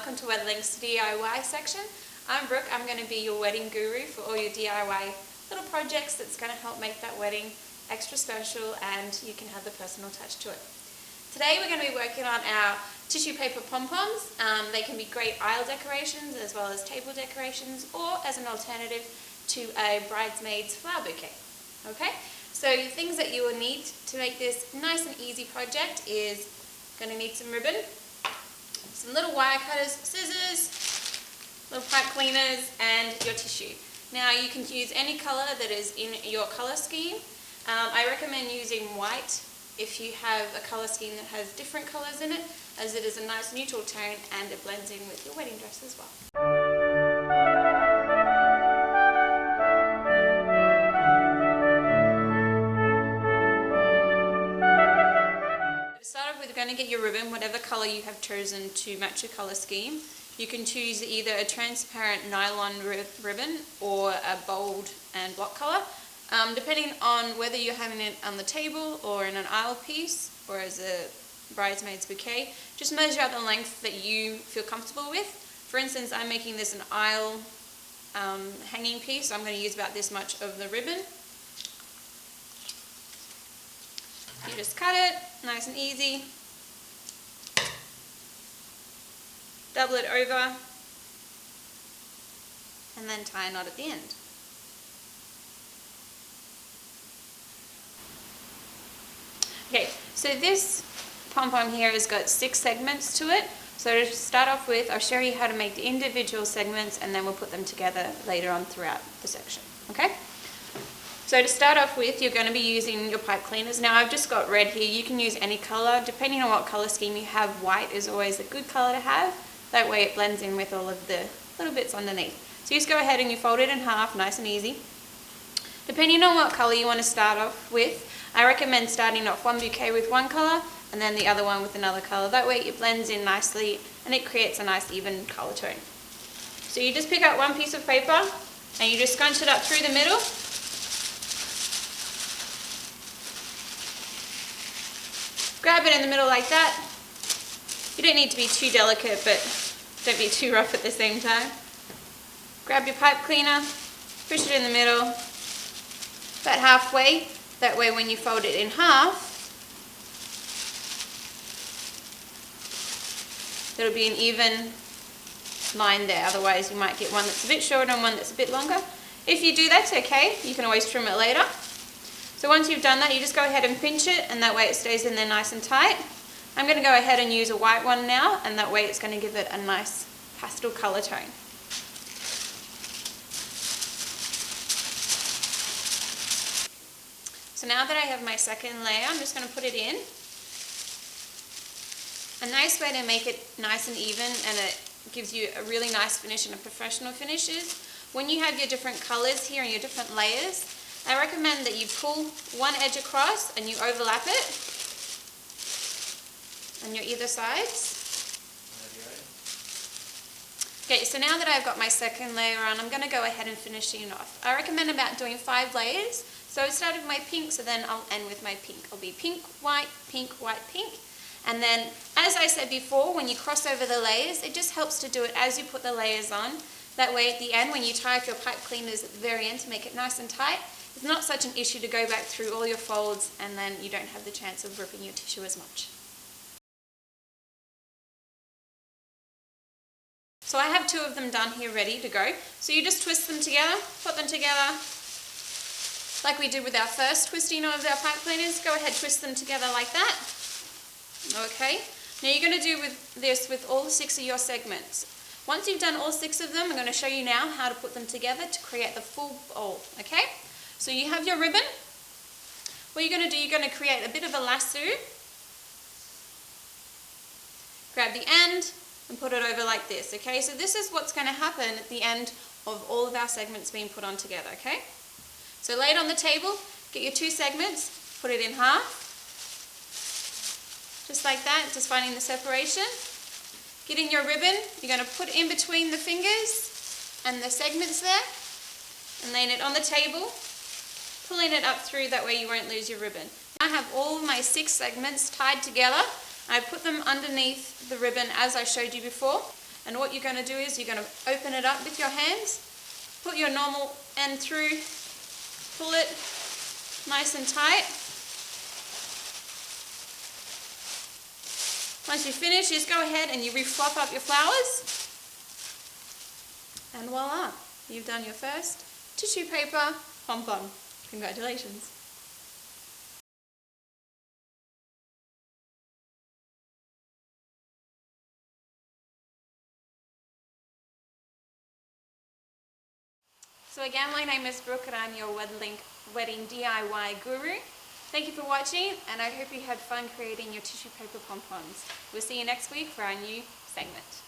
welcome to Weddlink's DIY section. I'm Brooke. I'm going to be your wedding guru for all your DIY little projects that's going to help make that wedding extra special and you can have the personal touch to it. Today we're going to be working on our tissue paper pom-poms. They can be great aisle decorations as well as table decorations or as an alternative to a bridesmaid's flower bouquet. Okay, so the things that you will need to make this nice and easy project is going to need some ribbon, some little wire cutters, scissors, little pipe cleaners and your tissue. Now you can use any colour that is in your colour scheme. I recommend using white if you have a colour scheme that has different colours in it, as it is a nice neutral tone and it blends in with your wedding dress as well. To start off with, you're going to get your ribbon, whatever colour you have chosen to match your colour scheme. You can choose either a transparent nylon ribbon or a bold and block colour. Depending on whether you're having it on the table or in an aisle piece or as a bridesmaid's bouquet, just measure out the length that you feel comfortable with. For instance, I'm making this an aisle hanging piece, so I'm going to use about this much of the ribbon. You just cut it, nice and easy. Double it over and then tie a knot at the end. Okay, so this pom-pom here has got 6 segments to it. So to start off with, I'll show you how to make the individual segments and then we'll put them together later on throughout the section. Okay? So to start off with, you're going to be using your pipe cleaners. Now I've just got red here. You can use any colour. Depending on what colour scheme you have, white is always a good colour to have. That way it blends in with all of the little bits underneath. So you just go ahead and you fold it in half, nice and easy. Depending on what colour you want to start off with, I recommend starting off one bouquet with one colour and then the other one with another colour. That way it blends in nicely and it creates a nice even colour tone. So you just pick out one piece of paper and you just scrunch it up through the middle. Grab it in the middle like that. You don't need to be too delicate, but don't be too rough at the same time. Grab your pipe cleaner, push it in the middle, about halfway. That way when you fold it in half, there'll be an even line there. Otherwise you might get one that's a bit shorter and one that's a bit longer. If you do, that's okay. You can always trim it later. So once you've done that, you just go ahead and pinch it and that way it stays in there nice and tight. I'm going to go ahead and use a white one now and that way it's going to give it a nice pastel colour tone. So now that I have my second layer, I'm just going to put it in. A nice way to make it nice and even and it gives you a really nice finish and a professional finish is when you have your different colours here and your different layers, I recommend that you pull one edge across and you overlap it on your either sides. Okay, so now that I've got my second layer on, I'm going to go ahead and finish it off. I recommend about doing 5 layers. So I started with my pink, so then I'll end with my pink. I'll be pink, white, pink, white, pink. And then, as I said before, when you cross over the layers, it just helps to do it as you put the layers on. That way at the end, when you tie off your pipe cleaners at the very end to make it nice and tight, it's not such an issue to go back through all your folds and then you don't have the chance of ripping your tissue as much. So I have 2 of them done here ready to go. So you just twist them together, put them together, like we did with our first twisting of our pipe cleaners. Go ahead, twist them together like that. Okay, now you're going to do this with all 6 of your segments. Once you've done all 6 of them, I'm going to show you now how to put them together to create the full bowl. Okay, so you have your ribbon. What you're going to do, you're going to create a bit of a lasso. Grab the end and put it over like this. Okay, so this is what's going to happen at the end of all of our segments being put on together. Okay, so lay it on the table, get your 2 segments, put it in half. Just like that, just finding the separation. Getting your ribbon, you're going to put in between the fingers and the segments there and laying it on the table, pulling it up through, that way you won't lose your ribbon. Now I have all of my 6 segments tied together. I put them underneath the ribbon as I showed you before. And what you're going to do is you're going to open it up with your hands, put your normal end through, pull it nice and tight. Once you finish, just go ahead and you refluff up your flowers. And voila, you've done your first tissue paper pom-pom. Congratulations. So again, my name is Brooke and I'm your Weddlink Wedding DIY Guru. Thank you for watching, and I hope you had fun creating your tissue paper pom-poms. We'll see you next week for our new segment.